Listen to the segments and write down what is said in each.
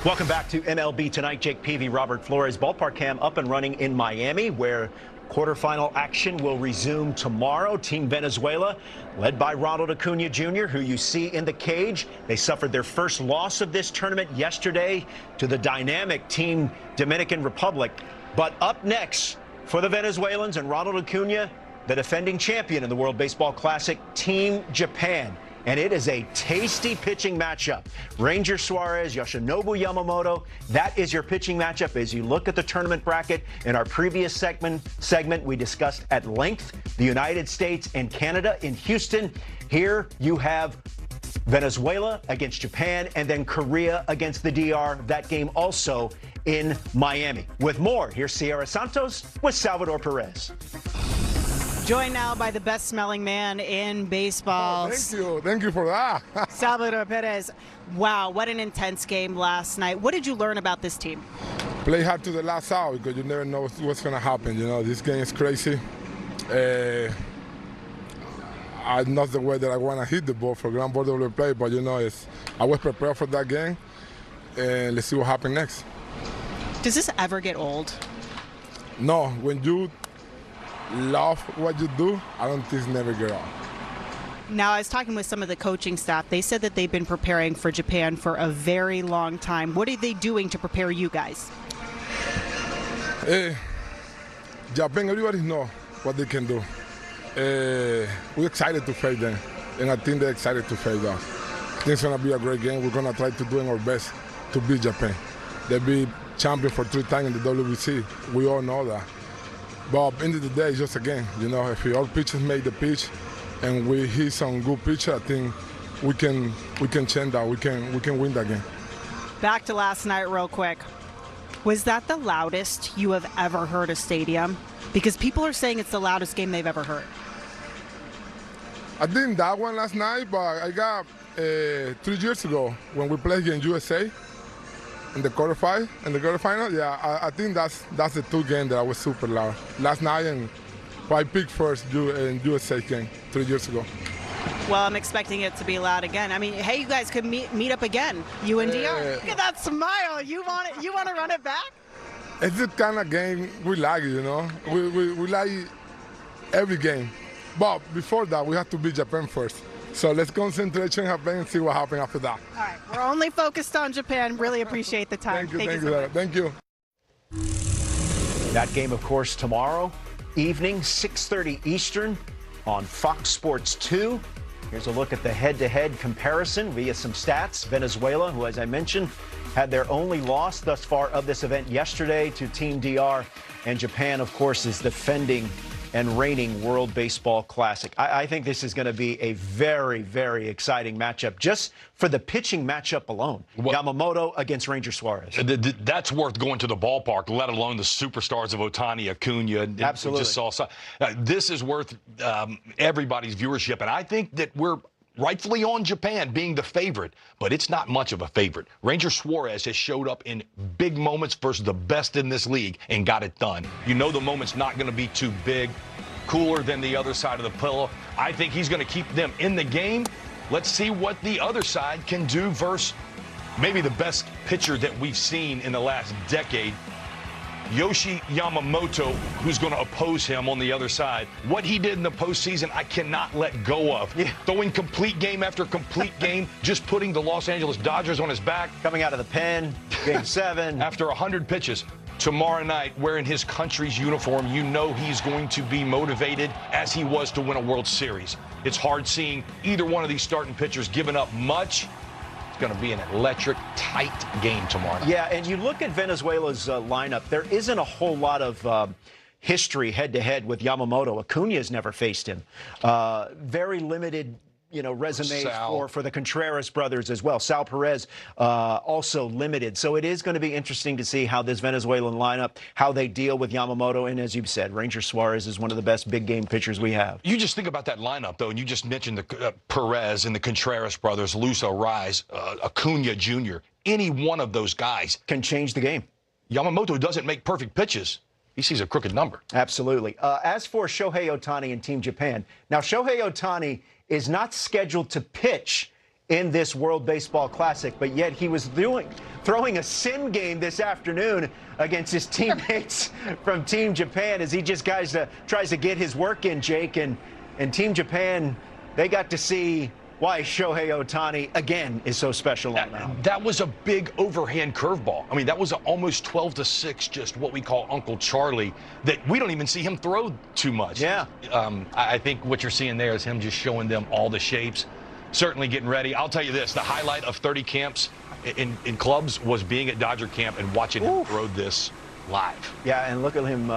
Welcome back to MLB Tonight. Jake Peavy, Robert Flores. Ballpark Cam up and running in Miami, where quarterfinal action will resume tomorrow. Team Venezuela, led by Ronald Acuna Jr., who you see in the cage. They suffered their first loss of this tournament yesterday to the dynamic Team Dominican Republic. But up next for the Venezuelans and Ronald Acuna, the defending champion in the World Baseball Classic, Team Japan. And it is a tasty pitching matchup. Ranger Suarez, Yoshinobu Yamamoto, that is your pitching matchup as you look at the tournament bracket. In our previous segment, we discussed at length the United States and Canada in Houston. Here you have Venezuela against Japan and then Korea against the DR. That game also in Miami. With more, here's Sierra Santos with Salvador Perez. Joined now by the best-smelling man in baseball. Oh, thank you for that. Salvador Perez. Wow, what an intense game last night. What did you learn about this team? Play hard to the last out because you never know what's going to happen. You know, this game is crazy. I'm not the way that I want to hit the ball for ground ball double play, but you know, I was prepared for that game. Let's see what happens next. Does this ever get old? No, when you love what you do, I don't think it's never get old. Now, I was talking with some of the coaching staff. They said that they've been preparing for Japan for a very long time. What are they doing to prepare you guys? Japan, everybody knows what they can do. We're excited to face them, and I think they're excited to face us. I think it's going to be a great game. We're going to try to do our best to beat Japan. They've been champion for 3 times in the WBC. We all know that. But at the end of the day, it's just a game. You know, if our pitchers make the pitch and we hit some good pitch, I think we can change that. We can win that game. Back to last night real quick. Was that the loudest you have ever heard a stadium? Because people are saying it's the loudest game they've ever heard. I didn't that one last night, but I got 3 years ago when we played in USA. In the quarterfinal, yeah, I think that's the 2 games that I was super loud. Last night and I picked first in USA game 3 years ago. Well, I'm expecting it to be loud again. I mean, hey, you guys could meet up again, you and DR. Look at that smile. You want it? You want to run it back? It's the kind of game we like, you know. We like every game. But before that, we have to beat Japan first. So let's concentrate on Japan and see what happens after that. All right, we're only focused on Japan. Really appreciate the time. Thank you. That game, of course, tomorrow evening, 6:30 Eastern on Fox Sports 2. Here's a look at the head-to-head comparison via some stats. Venezuela, who, as I mentioned, had their only loss thus far of this event yesterday to Team DR. And Japan, of course, is defending and reigning World Baseball Classic. I think this is going to be a very, very exciting matchup just for the pitching matchup alone. Well, Yamamoto against Ranger Suarez. That's worth going to the ballpark, let alone the superstars of Ohtani, Acuna. Absolutely. Just saw, this is worth everybody's viewership, and I think that we're rightfully on Japan being the favorite, but it's not much of a favorite. Ranger Suarez has showed up in big moments versus the best in this league and got it done. You know the moment's not going to be too big, cooler than the other side of the pillow. I think he's going to keep them in the game. Let's see what the other side can do versus maybe the best pitcher that we've seen in the last decade, Yoshi Yamamoto, who's going to oppose him on the other side. What he did in the postseason, I cannot let go of. Yeah. Throwing complete game after complete game, just putting the Los Angeles Dodgers on his back. Coming out of the pen, Game 7. After 100 pitches. Tomorrow night, wearing his country's uniform, you know he's going to be motivated as he was to win a World Series. It's hard seeing either one of these starting pitchers giving up much. It's going to be an electric, tight game tomorrow night. Yeah, and you look at Venezuela's lineup, there isn't a whole lot of history head-to-head with Yamamoto. Acuna's never faced him. Very limited, resumes for the Contreras brothers as well. Sal Perez also limited. So it is going to be interesting to see how this Venezuelan lineup, how they deal with Yamamoto. And as you've said, Ranger Suarez is one of the best big game pitchers we have. You just think about that lineup, though, and you just mentioned the Perez and the Contreras brothers, Luz Arraez, Acuna Jr. Any one of those guys can change the game. Yamamoto doesn't make perfect pitches. He sees a crooked number. Absolutely. As for Shohei Ohtani and Team Japan, now Shohei Ohtani is not scheduled to pitch in this World Baseball Classic, but yet he was throwing a sim game this afternoon against his teammates from Team Japan as he just tries to get his work in, Jake, and Team Japan, they got to see why Shohei Ohtani, again, is so special on now. That was a big overhand curveball. I mean, that was almost 12-6, just what we call Uncle Charlie, that we don't even see him throw too much. Yeah. I think what you're seeing there is him just showing them all the shapes, certainly getting ready. I'll tell you this, the highlight of 30 camps in clubs was being at Dodger camp and watching him throw this live. Yeah, and look at him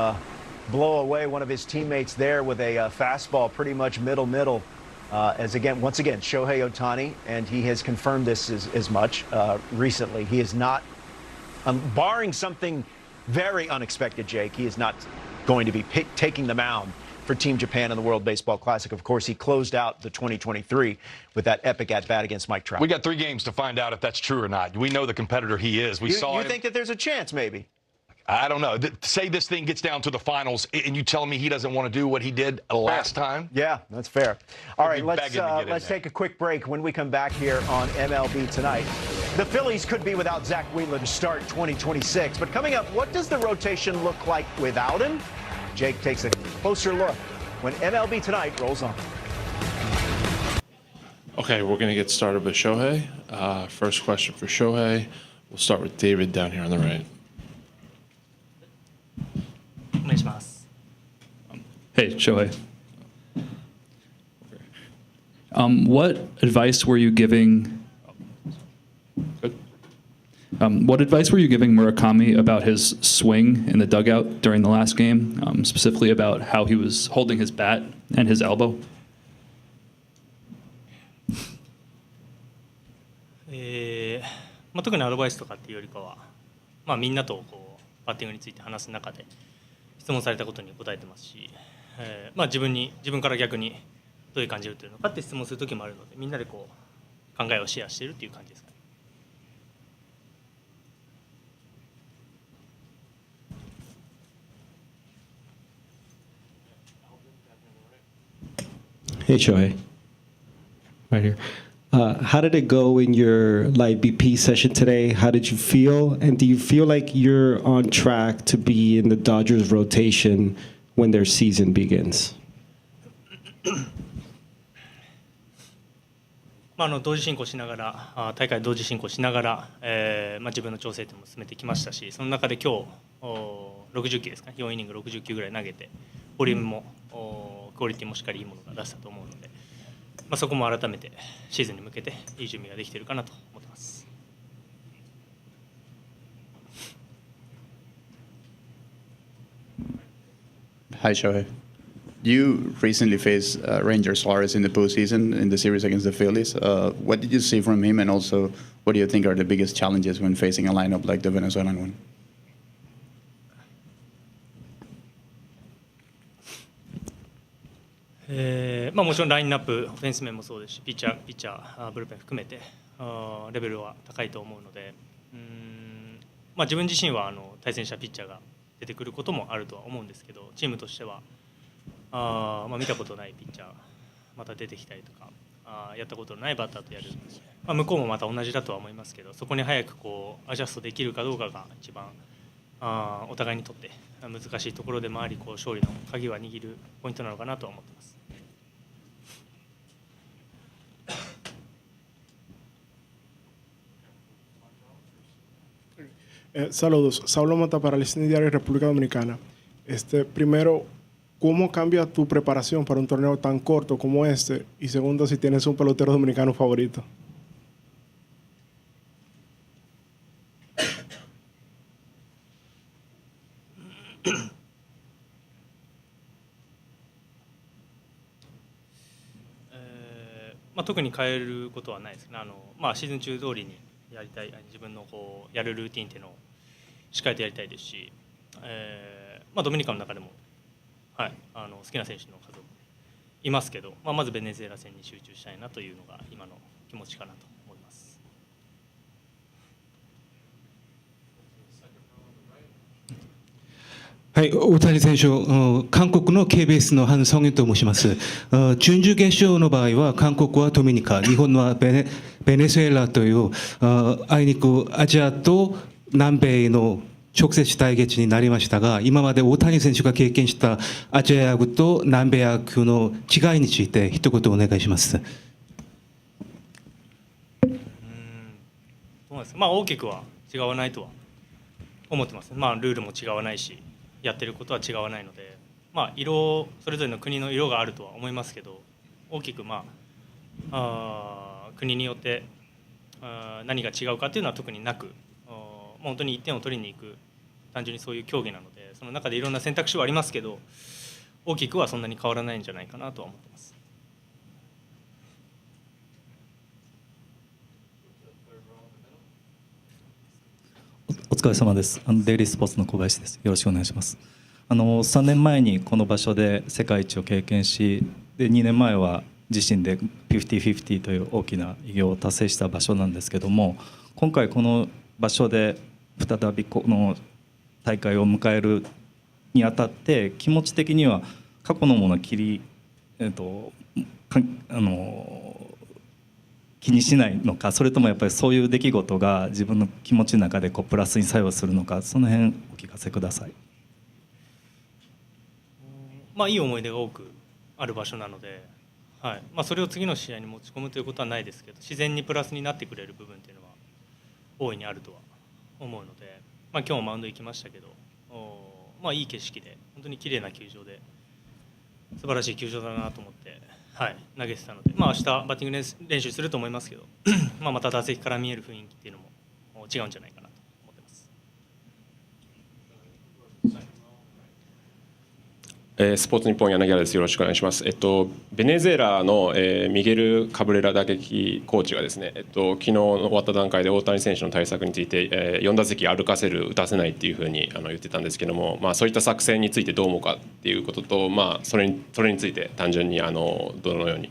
blow away one of his teammates there with a fastball pretty much middle. Once again, Shohei Ohtani, and he has confirmed this as much recently. He is not, barring something very unexpected, Jake, he is not going to be taking the mound for Team Japan in the World Baseball Classic. Of course, he closed out the 2023 with that epic at-bat against Mike Trout. We got 3 games to find out if that's true or not. We know the competitor he is. You think that there's a chance, maybe? I don't know. Say this thing gets down to the finals, and you telling me he doesn't want to do what he did last time? Yeah, that's fair. All right, let's take a quick break. When we come back here on MLB Tonight, the Phillies could be without Zach Wheeler to start 2026. But coming up, what does the rotation look like without him? Jake takes a closer look when MLB Tonight rolls on. Okay, we're going to get started with Shohei. First question for Shohei. We'll start with David down here on the right. Hey, Shohei. What advice were you giving? What advice were you giving Murakami about his swing in the dugout during the last game, specifically about how he was holding his bat and his elbow? 特にアドバイスとかっていうよりかは、みんなとこうバッティングについて話す中で質問されたことに答えてますし、自分から逆にどういう感じで打ってるのかって質問する時もあるので、みんなでこう考えをシェアしているっていう感じですかね。Hey, Shohei. Right here. How did it go in your live BP session today? How did you feel? And do you feel like you're on track to be in the Dodgers rotation when their season begins? 同時進行しながら、大会同時進行しながら、自分の調整点も進めてきましたし、その中で今日60球ですかね、4イニング60球ぐらい投げて、ボリュームもクオリティもしっかりいいものが出したと思うので、そこも改めてシーズンに向けていい準備ができているかなと思っています。Hi, Shohei. You recently faced Ranger Suarez in the postseason in the series against the Phillies. What did you see from him, and also what do you think are the biggest challenges when facing a lineup like the Venezuelan one? もちろんラインナップ、オフェンス面もそうですし、ピッチャー、ブルペン含めてレベルは高いと思うので、自分自身は対戦したピッチャーが出てくることもあるとは思うんですけど、チームとしては見たことないピッチャーまた出てきたりとか、やったことのないバッターとやる、向こうもまた同じだとは思いますけど、そこに早くこうアジャストできるかどうかが一番お互いにとって難しいところでもあり、こう勝利の鍵は握るポイントなのかなとは思っています。Saludos, Saulo Mata para el Listín Diario República Dominicana. Primero, ¿cómo cambia tu preparación para un torneo tan corto como este? Y segundo, si tienes un pelotero dominicano favorito. 特に変えることはないですね。シーズン中通りにやりたい、自分のこうやるルーティンっていうのをしっかりとやりたいですし、ドミニカの中でも、好きな選手の数いますけど、まずベネズエラ戦に集中したいなというのが今の気持ちかなと思います。はい、大谷選手、韓国の KBS のハン・ソンユと申します。準々決勝の場合は、韓国はドミニカ、日本はベネズエラという、あいにくアジアと南米の直接対決になりましたが、今まで大谷選手が経験したアジア野球と南米野球の違いについて一言お願いします。大きくは違わないとは思ってます。ルールも違わないし、やってることは違わないので、それぞれの国の色があるとは思いますけど、大きく国によって何が違うかっていうのは特になく、本当に1点を取りに行く単純にそういう競技なので、その中でいろんな選択肢はありますけど、大きくはそんなに変わらないんじゃないかなとは思ってます。お疲れ様です。デイリースポーツの小林です。よろしくお願いします。3年前にこの場所で世界一を経験し、で2年前は自身で50-50という大きな偉業を達成した場所なんですけども、今回この場所で再びこの大会を迎えるにあたって気持ち的には過去のものを気にしないのか、それともやっぱりそういう出来事が自分の気持ちの中でプラスに作用するのか、その辺お聞かせください。いい思い出が多くある場所なので、それを次の試合に持ち込むということはないですけど、自然にプラスになってくれる部分っていうのは大いにあるとは思うので、今日もマウンド行きましたけど、いい景色で本当に綺麗な球場で素晴らしい球場だなと思って、投げてたので、明日バッティング練習すると思いますけどまた打席から見える雰囲気っていうのも違うんじゃないかなと思ってます。スポーツ日本柳原です。よろしくお願いします。ベネズエラの、ミゲル・カブレラ打撃コーチがですね、昨日の終わった段階で大谷選手の対策について、4打席歩かせる、打たせないっていうふうに言ってたんですけども、そういった作戦についてどう思うかっていうことと、それについて単純にどのように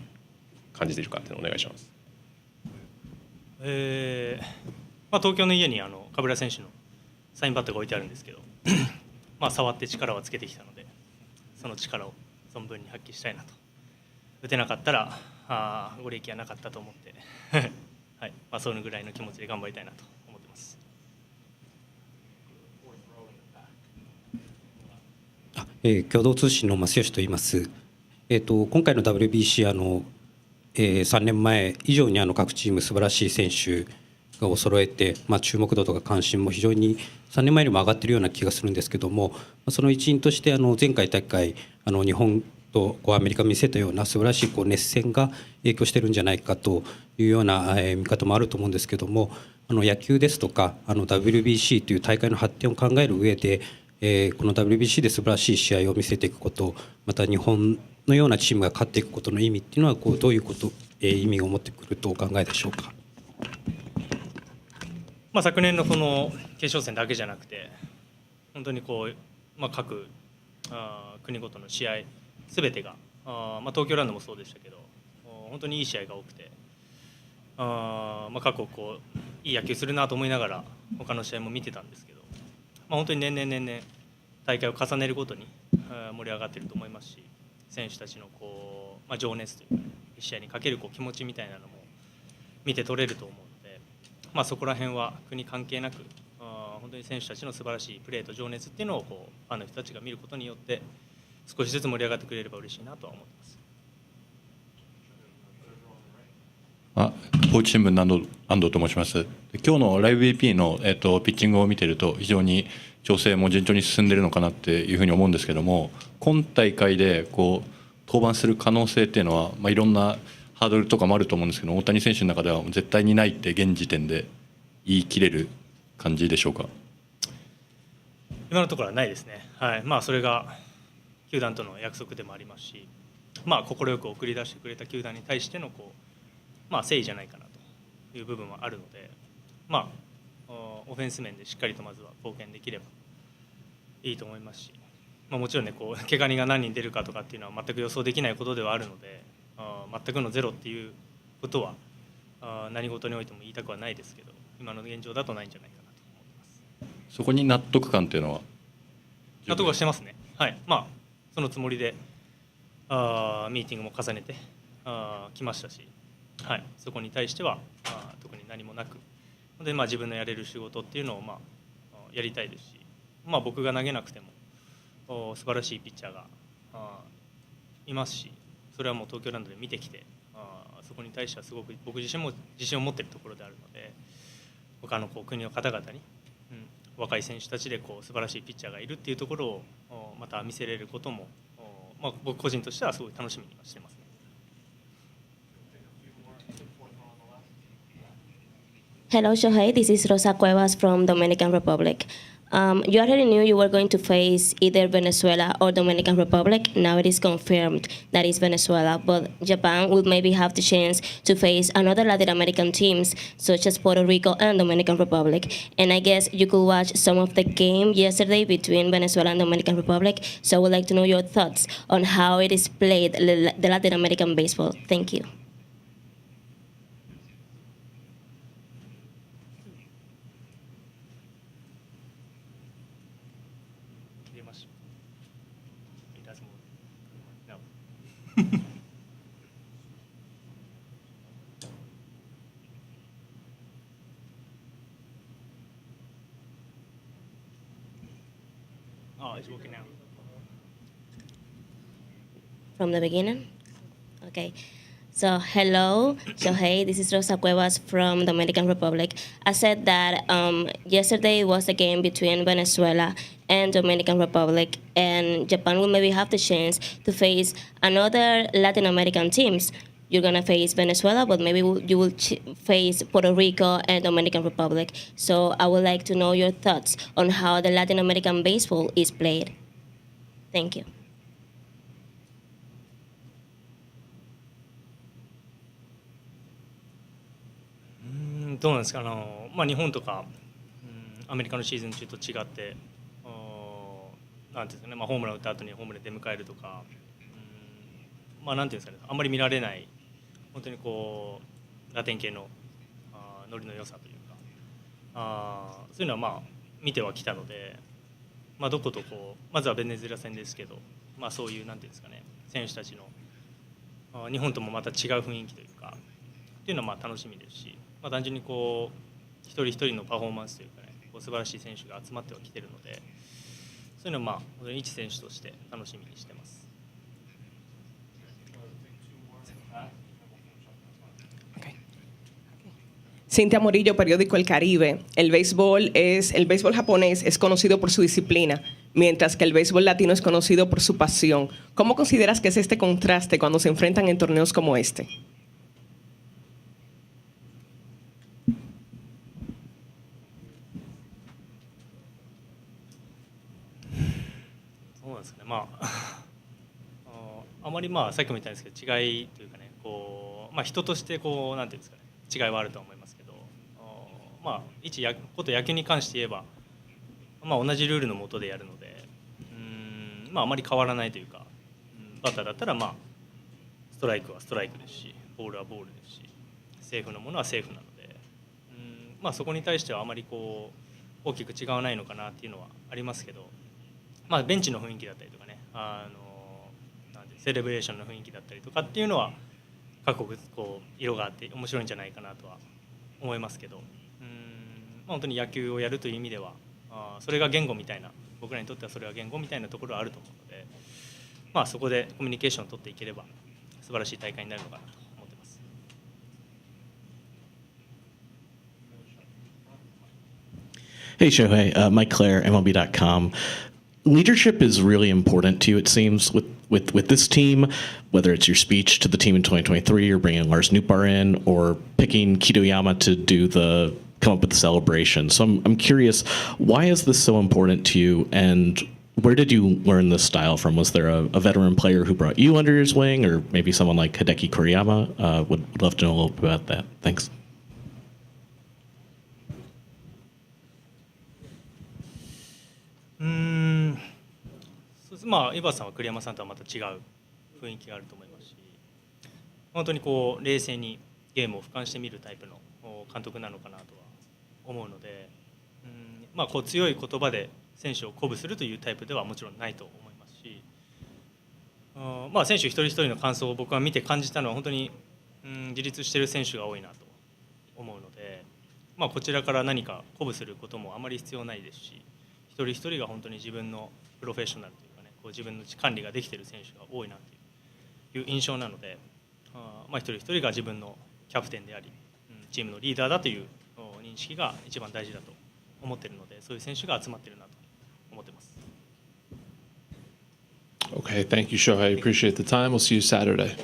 感じているかっていうのをお願いします。東京の家にカブレラ選手のサインバットが置いてあるんですけど触って力はつけてきたので、その力を存分に発揮したいなと。打てなかったらご利益はなかったと思ってそのぐらいの気持ちで頑張りたいなと思ってます。共同通信の増吉と言います。今回の WBC 3年前以上に各チーム素晴らしい選手を揃えて、注目度とか関心も非常に3年前よりも上がっているような気がするんですけども、その一因として前回大会日本とアメリカを見せたような素晴らしい熱戦が影響しているんじゃないかというような見方もあると思うんですけども、野球ですとかWBC という大会の発展を考える上で、この WBC で素晴らしい試合を見せていくこと、また日本のようなチームが勝っていくことの意味っていうのはどういうこと、意味を持ってくるとお考えでしょうか。昨年のこの決勝戦だけじゃなくて、本当に各国ごとの試合すべてが東京ラウンドもそうでしたけど、本当にいい試合が多くて、過去いい野球するなと思いながら他の試合も見てたんですけど、本当に年々大会を重ねるごとに盛り上がっていると思いますし、選手たちの情熱というか、試合にかける気持ちみたいなのも見て取れると思うので、そこら辺は国関係なく本当に選手たちの素晴らしいプレーと情熱っていうのをファンの人たちが見ることによって少しずつ盛り上がってくれれば嬉しいなとは思ってます。高知新聞の安藤と申します。今日のライブ BP の、ピッチングを見ていると非常に調整も順調に進んでいるのかなっていうふうに思うんですけども、今大会で登板する可能性っていうのは、いろんなハードルとかもあると思うんですけど、大谷選手の中では絶対にないって現時点で言い切れる感じでしょうか。今のところはないですね。それが球団との約束でもありますし、快く送り出してくれた球団に対しての誠意じゃないかなという部分はあるので、オフェンス面でしっかりとまずは貢献できればいいと思いますし、もちろんね怪我人が何人出るかとかっていうのは全く予想できないことではあるので、全くのゼロっていうことは何事においても言いたくはないですけど、今の現状だとないんじゃないかなと思ってます。そこに納得感というのは納得はしてますね。はい。まあそのつもりでミーティングも重ねて来ましたし、はい。そこに対しては特に何もなく、でまあ自分のやれる仕事っていうのをまあやりたいですし、まあ僕が投げなくても素晴らしいピッチャーがいますし、それはもう東京ラウンドで見てきて、そこに対してはすごく僕自身も自信を持っているところであるので、他の国の方々に、若い選手たちで素晴らしいピッチャーがいるっていうところをまた見せれることも、まあ、僕個人としてはすごい楽しみにしてますね。Hello, Shohei. This is Rosa Cuevas from Dominican Republic. You already knew you were going to face either Venezuela or Dominican Republic. Now it is confirmed that it's Venezuela, but Japan will maybe have the chance to face another Latin American teams such as Puerto Rico and Dominican Republic. And I guess you could watch some of the game yesterday between Venezuela and Dominican Republic. So I would like to know your thoughts on how it is played, the Latin American baseball. Thank you. Oh, it's working now. From the beginning? Okay. So, hello, Shohei. This is Rosa Cuevas from Dominican Republic. I said that yesterday was the game between Venezuela and Dominican Republic, and Japan will maybe have the chance to face another Latin American teams. You're going to face Venezuela, but maybe you will face Puerto Rico and Dominican Republic. So I would like to know your thoughts on how the Latin American baseball is played. Thank you. どうなんですか、まあ、日本とか、アメリカのシーズン中と違って、なんていうんですかね、まあ、ホームラン打った後にホームランで出迎えるとか、まあ、なんていうんですかね、あんまり見られない本当にラテン系のノリの良さというか、そういうのはまあ見てはきたので、まあ、どことまずはベネズエラ戦ですけど、まあ、そういうなんていうんですかね、選手たちの日本ともまた違う雰囲気というかっていうのはまあ楽しみですし、まあ、単純に一人一人のパフォーマンスというかね、素晴らしい選手が集まってはきてるので、そういうのはまあ一選手として楽しみにしてます。Cintia Morillo, periódico El Caribe. El béisbol japonés es conocido por su disciplina, mientras que el béisbol latino es conocido por su pasión. ¿Cómo consideras que es este contraste cuando se enfrentan en torneos como este? まあまりまあさっきも言ったんですけど、違いというかね、まあ、人としてなんていうんですかね、違いはあると思いますけど、まあこと野球に関して言えば、まあ、同じルールの下でやるので、まああまり変わらないというか、バッターだったらまあストライクはストライクですし、ボールはボールですし、セーフのものはセーフなので、まあそこに対してはあまり大きく違わないのかなっていうのはありますけど、まあベンチの雰囲気だったりとかね、なんでセレブレーションの雰囲気だったりとかっていうのは各国色があって面白いんじゃないかなとは思いますけど、まあ、本当に野球をやるという意味ではそれが言語みたいな、僕らにとってはそれが言語みたいなところはあると思うので、まあ、そこでコミュニケーションを取っていければ素晴らしい大会になるのかなと思ってます。Hey Shohei, Mike Clare, MLB.com. Leadership is really important to you, it seems, with this team, whether it's your speech to the team in 2023 or bringing Lars Nootbaar in or picking Kitoyama to come up with the celebration. So I'm curious, why is this so important to you, and where did you learn this style from? Was there a veteran player who brought you under his wing, or maybe someone like Hideki Kuriyama? Would love to know a little bit about that. Thanks. まあ、江端さんは栗山さんとはまた違う雰囲気があると思いますし、本当に冷静にゲームを俯瞰してみるタイプの監督なのかなとは思うので、まあ、強い言葉で選手を鼓舞するというタイプではもちろんないと思いますし、まあ、選手一人一人の感想を僕が見て感じたのは本当に、自立している選手が多いなと思うので、まあ、こちらから何か鼓舞することもあまり必要ないですし、一人一人が本当に自分のプロフェッショナルというかね、こう自分の管理ができている選手が多いなという印象なので、まあ、一人一人が自分のキャプテンであり、チームのリーダーだという認識が一番大事だと思っているので、そういう選手が集まっているなと思っています。Okay, thank you, Shohei. Appreciate the time. We'll see you Saturday.